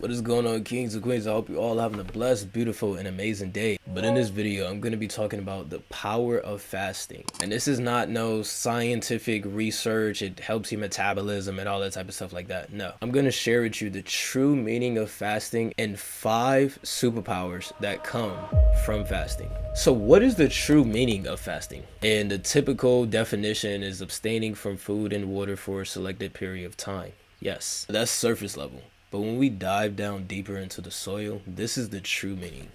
What is going on, kings and queens? I hope you all having a blessed, beautiful, and amazing day. But in this video, I'm going to be talking about the power of fasting. And this is not no scientific research. It helps your metabolism and all that type of stuff like that. No. I'm going to share with you the true meaning of fasting and 5 superpowers that come from fasting. So what is the true meaning of fasting? And the typical definition is abstaining from food and water for a selected period of time. Yes, that's surface level. But when we dive down deeper into the soil, this is the true meaning.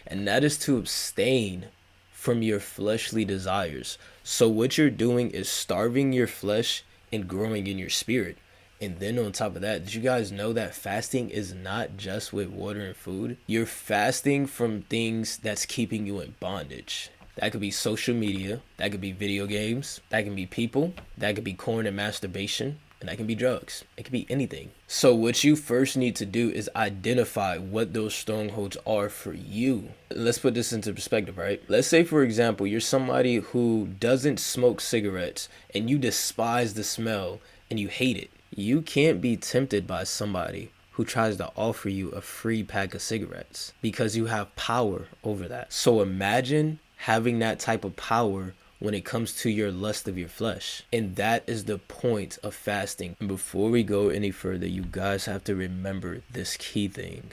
And that is to abstain from your fleshly desires. So what you're doing is starving your flesh and growing in your spirit. And then on top of that, did you guys know that fasting is not just with water and food? You're fasting from things that's keeping you in bondage. That could be social media, that could be video games, that can be people, that could be porn and masturbation, and that can be drugs. It could be anything. So what you first need to do is identify what those strongholds are for you. Let's put this into perspective, right? Let's say, for example, you're somebody who doesn't smoke cigarettes and you despise the smell and you hate it. You can't be tempted by somebody who tries to offer you a free pack of cigarettes because you have power over that. So imagine having that type of power when it comes to your lust of your flesh. And that is the point of fasting. And before we go any further, you guys have to remember this key thing.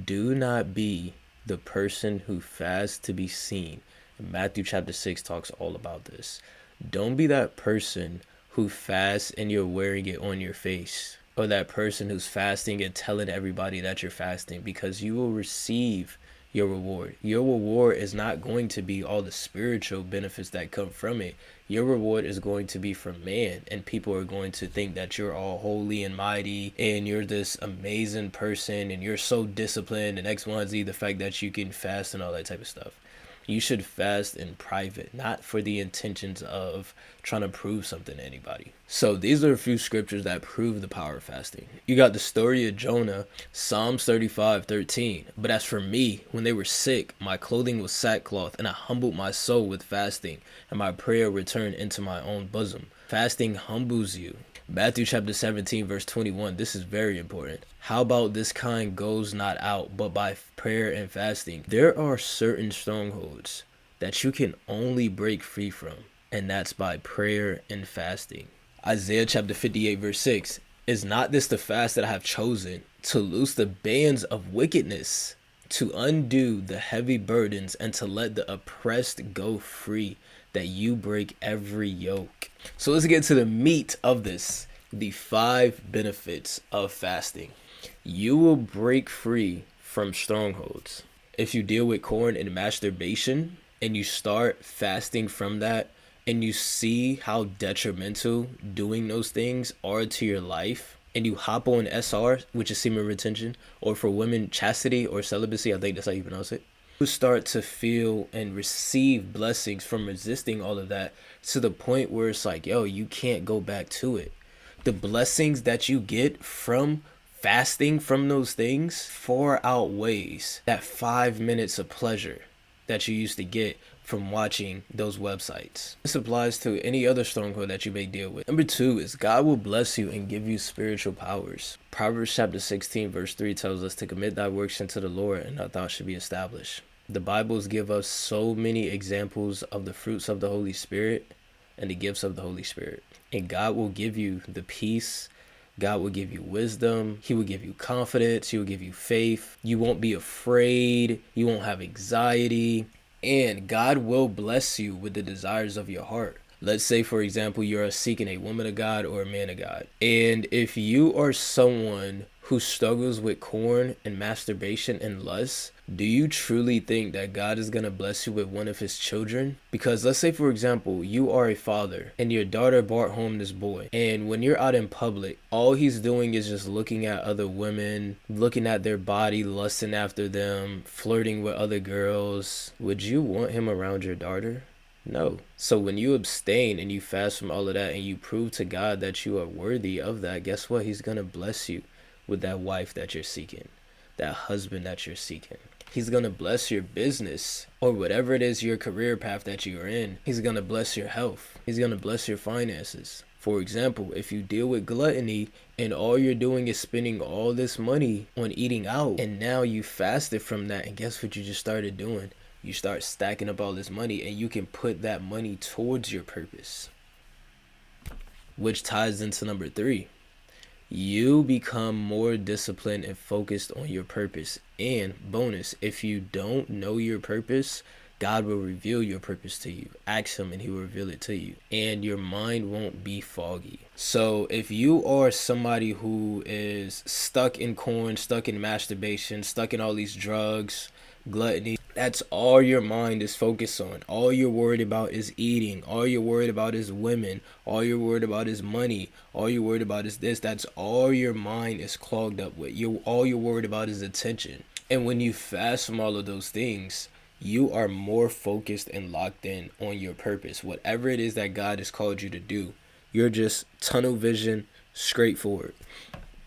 Do not be the person who fasts to be seen. And Matthew chapter 6 talks all about this. Don't be that person who fasts and you're wearing it on your face. Or that person who's fasting and telling everybody that you're fasting, because you will receive your reward. Your reward is not going to be all the spiritual benefits that come from it. Your reward is going to be from man, and people are going to think that you're all holy and mighty and you're this amazing person and you're so disciplined and X, Y, and Z, the fact that you can fast and all that type of stuff. You should fast in private, not for the intentions of trying to prove something to anybody. So these are a few scriptures that prove the power of fasting. You got the story of Jonah, Psalms 35:13. But as for me, when they were sick, my clothing was sackcloth, and I humbled my soul with fasting, and my prayer returned into my own bosom. Fasting humbles you. Matthew chapter 17 verse 21. This is very important. How about this kind goes not out but by prayer and fasting? There are certain strongholds that you can only break free from, and that's by prayer and fasting. Isaiah chapter 58 verse 6. Is not this the fast that I have chosen, to loose the bands of wickedness, to undo the heavy burdens, and to let the oppressed go free, that you break every yoke? So let's get to the meat of this. The 5 benefits of fasting. You will break free from strongholds. If you deal with porn and masturbation and you start fasting from that, and you see how detrimental doing those things are to your life, and you hop on SR, which is semen retention, or for women, chastity or celibacy, I think that's how you pronounce it, you start to feel and receive blessings from resisting all of that, to the point where it's like, yo, you can't go back to it. The blessings that you get from fasting from those things far outweighs that 5 minutes of pleasure that you used to get from watching those websites. This applies to any other stronghold that you may deal with. Number 2 is God will bless you and give you spiritual powers. Proverbs chapter 16 verse 3 tells us to commit thy works unto the Lord, and thy thoughts should be established. The Bibles give us so many examples of the fruits of the Holy Spirit and the gifts of the Holy Spirit. And God will give you the peace. God will give you wisdom. He will give you confidence. He will give you faith. You won't be afraid. You won't have anxiety. And God will bless you with the desires of your heart. Let's say, for example, you're seeking a woman of God or a man of God. And if you are someone who struggles with porn and masturbation and lust, do you truly think that God is going to bless you with one of his children? Because let's say, for example, you are a father and your daughter brought home this boy. And when you're out in public, all he's doing is just looking at other women, looking at their body, lusting after them, flirting with other girls. Would you want him around your daughter? No. So when you abstain and you fast from all of that and you prove to God that you are worthy of that, guess what? He's going to bless you with that wife that you're seeking, that husband that you're seeking. He's going to bless your business or whatever it is, your career path that you're in. He's going to bless your health. He's going to bless your finances. For example, if you deal with gluttony and all you're doing is spending all this money on eating out, and now you fasted from that, and guess what you just started doing? You start stacking up all this money, and you can put that money towards your purpose, which ties into number 3. You become more disciplined and focused on your purpose. And bonus, if you don't know your purpose, God will reveal your purpose to you. Ask him and he will reveal it to you. And your mind won't be foggy. So if you are somebody who is stuck in corn, stuck in masturbation, stuck in all these drugs, gluttony, that's all your mind is focused on. All you're worried about is eating. All you're worried about is women. All you're worried about is money. All you're worried about is this. That's all your mind is clogged up with. All you're worried about is attention. And when you fast from all of those things, you are more focused and locked in on your purpose. Whatever it is that God has called you to do, you're just tunnel vision, straight forward.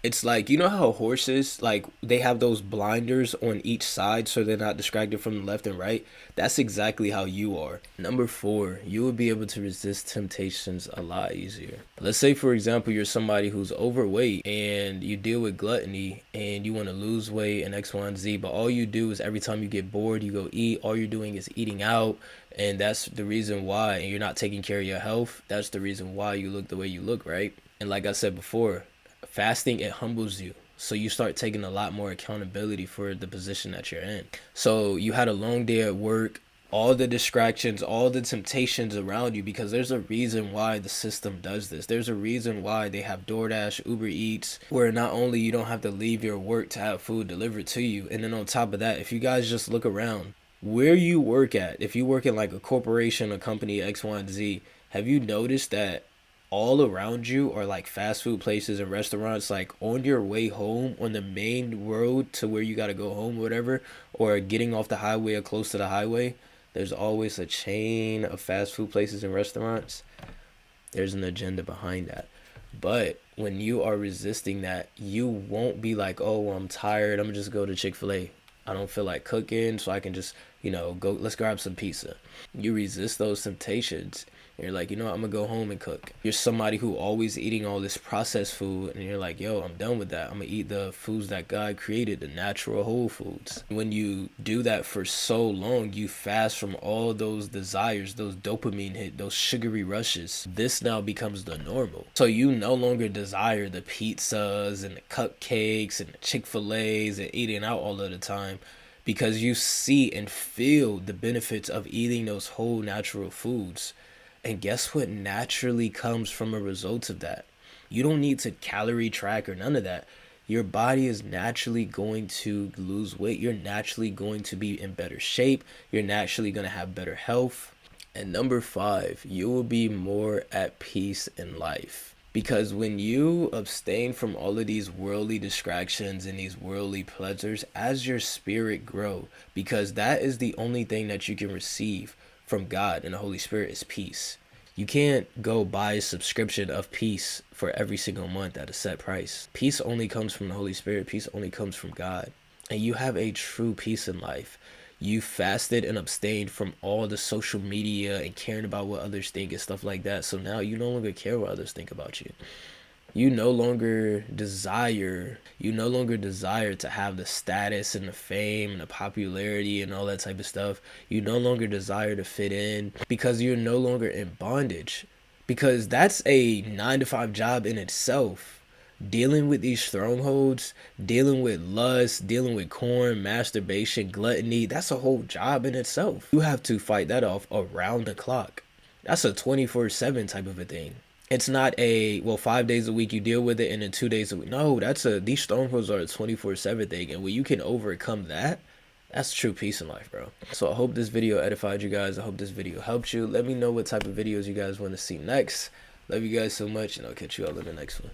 It's like, you know how horses, like, they have those blinders on each side so they're not distracted from the left and right? That's exactly how you are. Number 4, you will be able to resist temptations a lot easier. Let's say, for example, you're somebody who's overweight and you deal with gluttony and you want to lose weight and X, Y, and Z, but all you do is every time you get bored, you go eat. All you're doing is eating out, and that's the reason why, and you're not taking care of your health. That's the reason why you look the way you look, right? And like I said before, fasting, it humbles you. So you start taking a lot more accountability for the position that you're in. So you had a long day at work, all the distractions, all the temptations around you, because there's a reason why the system does this. There's a reason why they have DoorDash, Uber Eats, where not only you don't have to leave your work to have food delivered to you. And then on top of that, if you guys just look around where you work at, if you work in like a corporation, a company, X, Y, and Z, have you noticed that all around you are like fast food places and restaurants? Like on your way home on the main road to where you got to go home, whatever, or getting off the highway or close to the highway, there's always a chain of fast food places and restaurants. There's an agenda behind that. But when you are resisting that, you won't be like, oh, I'm tired, I'm gonna just go to Chick-fil-A. I don't feel like cooking, so I can just, go, let's grab some pizza. You resist those temptations. And you're like, I'm gonna go home and cook. You're somebody who always eating all this processed food, and you're like, yo, I'm done with that. I'm gonna eat the foods that God created, the natural whole foods. When you do that for so long, you fast from all those desires, those dopamine hit, those sugary rushes. This now becomes the normal. So you no longer desire the pizzas and the cupcakes and the Chick-fil-A's and eating out all of the time, because you see and feel the benefits of eating those whole natural foods. And guess what naturally comes from a result of that? You don't need to calorie track or none of that. Your body is naturally going to lose weight. You're naturally going to be in better shape. You're naturally going to have better health. And number 5, you will be more at peace in life. Because when you abstain from all of these worldly distractions and these worldly pleasures, as your spirit grow, because that is the only thing that you can receive from God and the Holy Spirit is peace. You can't go buy a subscription of peace for every single month at a set price. Peace only comes from the Holy Spirit. Peace only comes from God. And you have a true peace in life. You fasted and abstained from all the social media and caring about what others think and stuff like that. So now you no longer care what others think about you. You no longer desire to have the status and the fame and the popularity and all that type of stuff. You no longer desire to fit in because you're no longer in bondage. Because that's a 9-to-5 job in itself. Dealing with these strongholds, dealing with lust, dealing with corn, masturbation, gluttony, that's a whole job in itself. You have to fight that off around the clock. That's a 24/7 type of a thing. It's not 5 days a week you deal with it and then 2 days a week. No, these strongholds are a 24/7 thing. And when you can overcome that, that's true peace in life, bro. So I hope this video edified you guys. I hope this video helped you. Let me know what type of videos you guys want to see next. Love you guys so much, and I'll catch you all in the next one.